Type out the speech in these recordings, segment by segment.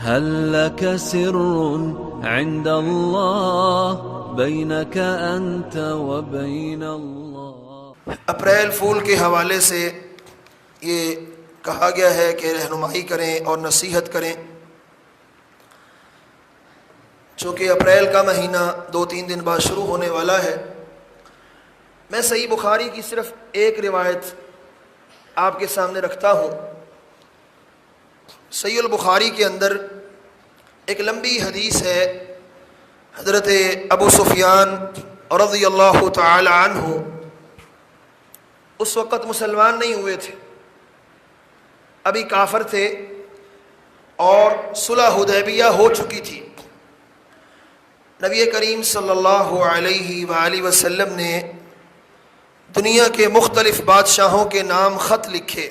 هل لك سر عند الله بينك أنت وبين الله؟ اپریل فول کے حوالے سے یہ کہا گیا ہے کہ رہنمائی کریں اور نصیحت کریں، چونکہ اپریل کا مہینہ 2-3 دن بعد شروع ہونے والا ہے۔ میں صحیح بخاری کی صرف ایک روایت آپ کے سامنے رکھتا ہوں۔ صحیح البخاری کے اندر ایک لمبی حدیث ہے، حضرت ابو سفیان رضی اللہ تعالی عنہ اس وقت مسلمان نہیں ہوئے تھے، ابھی کافر تھے اور صلح حدیبیہ ہو چکی تھی۔ نبی کریم صلی اللہ علیہ وآلہ وسلم نے دنیا کے مختلف بادشاہوں کے نام خط لکھے،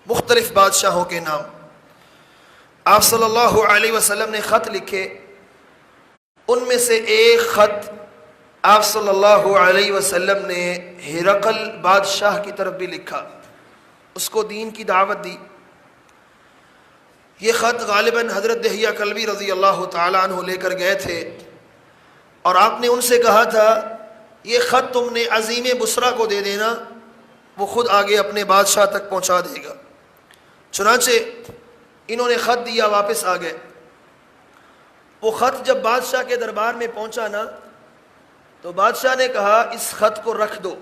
مختلف بادشاہوں کے نام آپ صلی اللہ علیہ وسلم نے خط لکھے۔ ان میں سے ایک خط آپ صلی اللہ علیہ وسلم نے ہرقل بادشاہ کی طرف بھی لکھا، اس کو دین کی دعوت دی۔ یہ خط غالباً حضرت دحیہ کلبی رضی اللہ تعالی عنہ لے کر گئے تھے، اور آپ نے ان سے کہا تھا یہ خط تم نے عظیم بصرہ کو دے دینا، وہ خود آگے اپنے بادشاہ تک پہنچا دے گا۔ چنانچہ انہوں نے خط دیا، واپس آ گئے۔ وہ خط جب بادشاہ کے دربار میں پہنچا نا، تو بادشاہ نے کہا اس خط کو رکھ دو،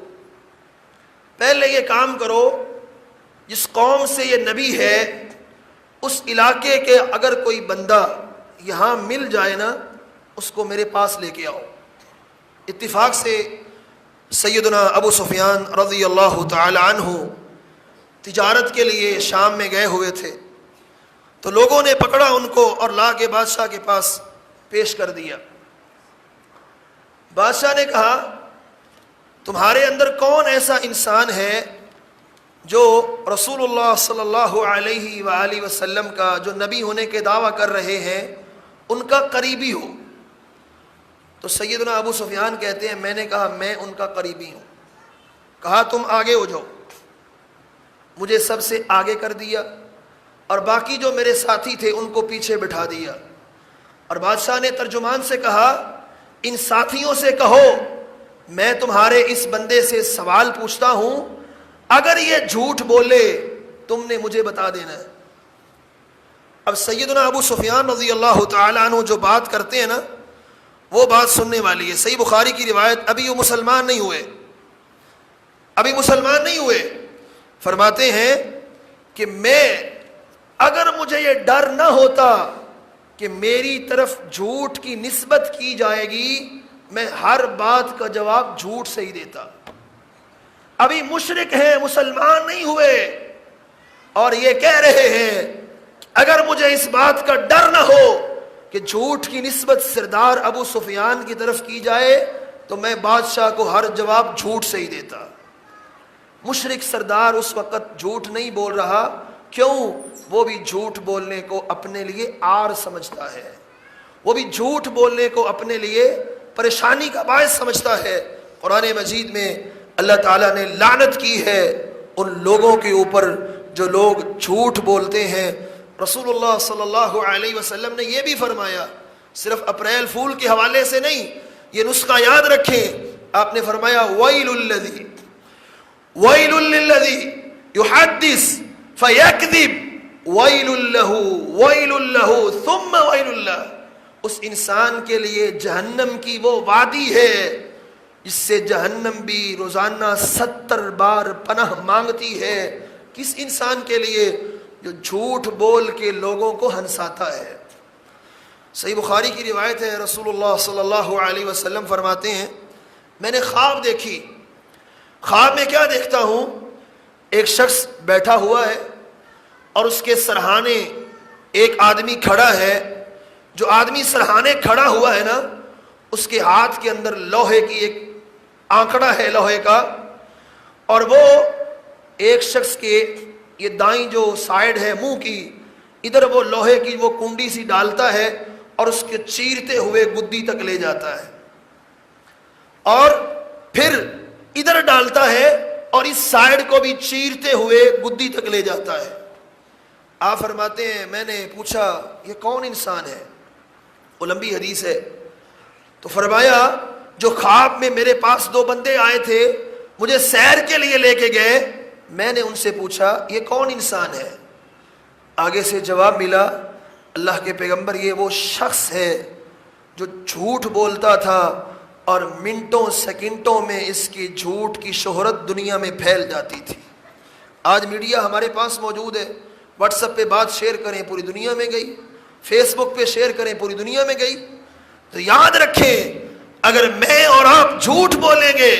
پہلے یہ کام کرو، جس قوم سے یہ نبی ہے اس علاقے کے اگر کوئی بندہ یہاں مل جائے نا، اس کو میرے پاس لے کے آؤ۔ اتفاق سے سیدنا ابو سفیان رضی اللہ تعالی عنہ تجارت کے لیے شام میں گئے ہوئے تھے، تو لوگوں نے پکڑا ان کو اور لا کے بادشاہ کے پاس پیش کر دیا۔ بادشاہ نے کہا تمہارے اندر کون ایسا انسان ہے جو رسول اللہ صلی اللہ علیہ وآلہ وسلم کا جو نبی ہونے کے دعویٰ کر رہے ہیں ان کا قریبی ہو؟ تو سیدنا ابو سفیان کہتے ہیں میں نے کہا میں ان کا قریبی ہوں۔ کہا تم آگے ہو جاؤ، مجھے سب سے آگے کر دیا، اور باقی جو میرے ساتھی تھے ان کو پیچھے بٹھا دیا۔ اور بادشاہ نے ترجمان سے کہا ان ساتھیوں سے کہو میں تمہارے اس بندے سے سوال پوچھتا ہوں، اگر یہ جھوٹ بولے تم نے مجھے بتا دینا ہے۔ اب سیدنا ابو سفیان رضی اللہ تعالیٰ عنہ جو بات کرتے ہیں نا، وہ بات سننے والی ہے۔ صحیح بخاری کی روایت، ابھی وہ مسلمان نہیں ہوئے، ابھی مسلمان نہیں ہوئے، فرماتے ہیں کہ میں اگر مجھے یہ ڈر نہ ہوتا کہ میری طرف جھوٹ کی نسبت کی جائے گی، میں ہر بات کا جواب جھوٹ سے ہی دیتا۔ ابھی مشرک ہیں، مسلمان نہیں ہوئے، اور یہ کہہ رہے ہیں اگر مجھے اس بات کا ڈر نہ ہو کہ جھوٹ کی نسبت سردار ابو سفیان کی طرف کی جائے تو میں بادشاہ کو ہر جواب جھوٹ سے ہی دیتا۔ مشرک سردار اس وقت جھوٹ نہیں بول رہا، کیوں؟ وہ بھی جھوٹ بولنے کو اپنے لیے عار سمجھتا ہے، وہ بھی جھوٹ بولنے کو اپنے لیے پریشانی کا باعث سمجھتا ہے۔ قرآن مجید میں اللہ تعالیٰ نے لعنت کی ہے ان لوگوں کے اوپر جو لوگ جھوٹ بولتے ہیں۔ رسول اللہ صلی اللہ علیہ وسلم نے یہ بھی فرمایا، صرف اپریل فول کے حوالے سے نہیں، یہ نسخہ یاد رکھیں، آپ نے فرمایا وَيْلُ لِلَّذِي يُحَدِّثُ فَيَكْذِبُ وَيْلٌ لَهُ وَيْلٌ لَهُ ثُمَّ وَيْلٌ لَهُ۔ اس انسان کے لیے جہنم کی وہ وادی ہے جس سے جہنم بھی روزانہ 70 بار پناہ مانگتی ہے۔ کس انسان کے لیے؟ جو جھوٹ بول کے لوگوں کو ہنساتا ہے۔ صحیح بخاری کی روایت ہے، رسول اللہ صلی اللہ علیہ وسلم فرماتے ہیں میں نے خواب دیکھی۔ خواب میں کیا دیکھتا ہوں؟ ایک شخص بیٹھا ہوا ہے اور اس کے سرہانے ایک آدمی کھڑا ہے۔ جو آدمی سرہانے کھڑا ہوا ہے نا، اس کے ہاتھ کے اندر لوہے کی ایک آنکڑا ہے لوہے کا، اور وہ ایک شخص کے یہ دائیں جو سائیڈ ہے منہ کی، ادھر وہ لوہے کی وہ کنڈی سی ڈالتا ہے اور اس کے چیرتے ہوئے گدی تک لے جاتا ہے، اور پھر ادھر ڈالتا ہے اور اس سائیڈ کو بھی چیرتے ہوئے گدی تک لے جاتا ہے۔ آپ فرماتے ہیں میں نے پوچھا یہ کون انسان ہے، وہ لمبی حدیث ہے، تو فرمایا جو خواب میں میرے پاس دو بندے آئے تھے، مجھے سیر کے لیے لے کے گئے، میں نے ان سے پوچھا یہ کون انسان ہے، آگے سے جواب ملا اللہ کے پیغمبر یہ وہ شخص ہے جو جھوٹ بولتا تھا اور منٹوں سیکنڈوں میں اس کی جھوٹ کی شہرت دنیا میں پھیل جاتی تھی۔ آج میڈیا ہمارے پاس موجود ہے، واٹس ایپ پہ بات شیئر کریں پوری دنیا میں گئی، فیس بک پہ شیئر کریں پوری دنیا میں گئی۔ تو یاد رکھیں اگر میں اور آپ جھوٹ بولیں گے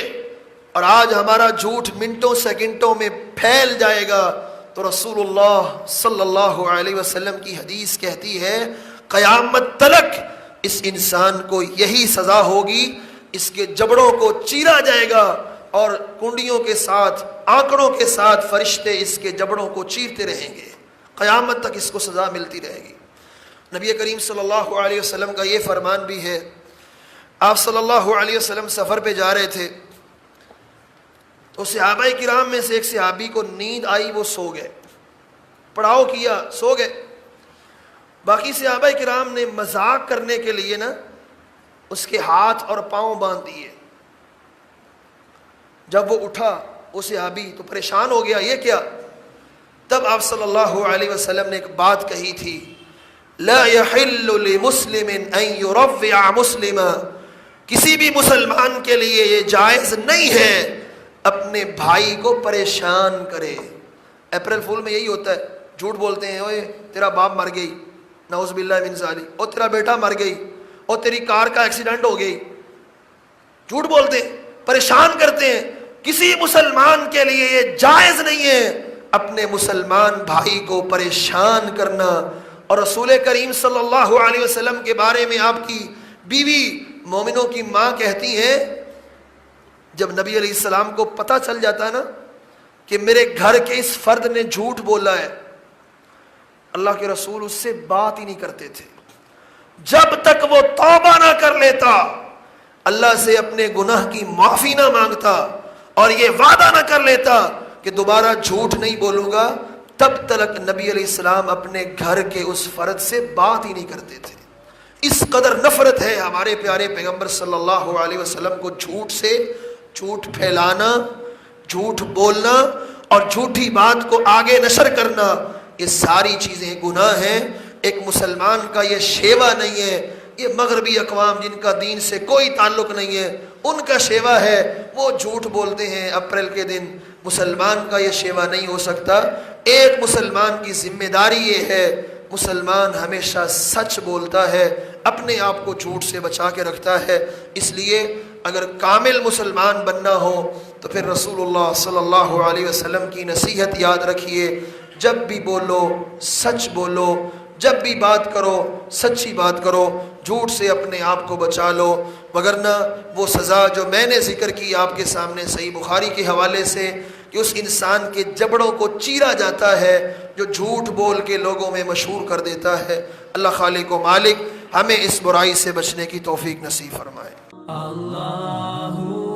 اور آج ہمارا جھوٹ منٹوں سیکنڈوں میں پھیل جائے گا تو رسول اللہ صلی اللہ علیہ وسلم کی حدیث کہتی ہے قیامت تلک اس انسان کو یہی سزا ہوگی، اس کے جبڑوں کو چیرا جائے گا اور کنڈیوں کے ساتھ آنکڑوں کے ساتھ فرشتے اس کے جبڑوں کو چیرتے رہیں گے، قیامت تک اس کو سزا ملتی رہے گی۔ نبی کریم صلی اللہ علیہ وسلم کا یہ فرمان بھی ہے، آپ صلی اللہ علیہ وسلم سفر پہ جا رہے تھے تو صحابہ کرام میں سے ایک صحابی کو نیند آئی، وہ سو گئے، پڑاؤ کیا سو گئے۔ باقی صحابہ کرام نے مذاق کرنے کے لیے نا اس کے ہاتھ اور پاؤں باندھ دیے۔ جب وہ اٹھا وہ صحابی تو پریشان ہو گیا، یہ کیا؟ تب آپ صلی اللہ علیہ وسلم نے ایک بات کہی تھی، لا يحل لمسلم ان يروع مسلما، کسی بھی مسلمان کے لیے یہ جائز نہیں ہے اپنے بھائی کو پریشان کرے۔ اپریل فول میں یہی ہوتا ہے، جھوٹ بولتے ہیں، اوے تیرا باپ مر گئی، نعوذ باللہ من ذالک، اور تیرا بیٹا مر گئی، اور تیری کار کا ایکسیڈنٹ ہو گئی، جھوٹ بولتے ہیں، پریشان کرتے ہیں۔ کسی مسلمان کے لیے یہ جائز نہیں ہے اپنے مسلمان بھائی کو پریشان کرنا۔ اور رسول کریم صلی اللہ علیہ وسلم کے بارے میں آپ کی بیوی مومنوں کی ماں کہتی ہیں جب نبی علیہ السلام کو پتہ چل جاتا ہے نا کہ میرے گھر کے اس فرد نے جھوٹ بولا ہے، اللہ کے رسول اس سے بات ہی نہیں کرتے تھے جب تک وہ توبہ نہ کر لیتا، اللہ سے اپنے گناہ کی معافی نہ مانگتا اور یہ وعدہ نہ کر لیتا کہ دوبارہ جھوٹ نہیں بولوں گا، تب تک نبی علیہ السلام اپنے گھر کے اس فرد سے بات ہی نہیں کرتے تھے۔ اس قدر نفرت ہے ہمارے پیارے پیغمبر صلی اللہ علیہ وسلم کو جھوٹ سے، جھوٹ پھیلانا، جھوٹ بولنا اور جھوٹی بات کو آگے نشر کرنا، یہ ساری چیزیں گناہ ہیں۔ ایک مسلمان کا یہ شیوا نہیں ہے، یہ مغربی اقوام جن کا دین سے کوئی تعلق نہیں ہے ان کا شیوا ہے، وہ جھوٹ بولتے ہیں اپریل کے دن۔ مسلمان کا یہ شیوا نہیں ہو سکتا۔ ایک مسلمان کی ذمہ داری یہ ہے، مسلمان ہمیشہ سچ بولتا ہے، اپنے آپ کو جھوٹ سے بچا کے رکھتا ہے۔ اس لیے اگر کامل مسلمان بننا ہو تو پھر رسول اللہ صلی اللہ علیہ وسلم کی نصیحت یاد رکھیے، جب بھی بولو سچ بولو، جب بھی بات کرو سچی بات کرو، جھوٹ سے اپنے آپ کو بچا لو، وگرنہ وہ سزا جو میں نے ذکر کی آپ کے سامنے صحیح بخاری کے حوالے سے کہ اس انسان کے جبڑوں کو چیرا جاتا ہے جو جھوٹ بول کے لوگوں میں مشہور کر دیتا ہے۔ اللہ خالق و مالک ہمیں اس برائی سے بچنے کی توفیق نصیب فرمائے۔ اللہ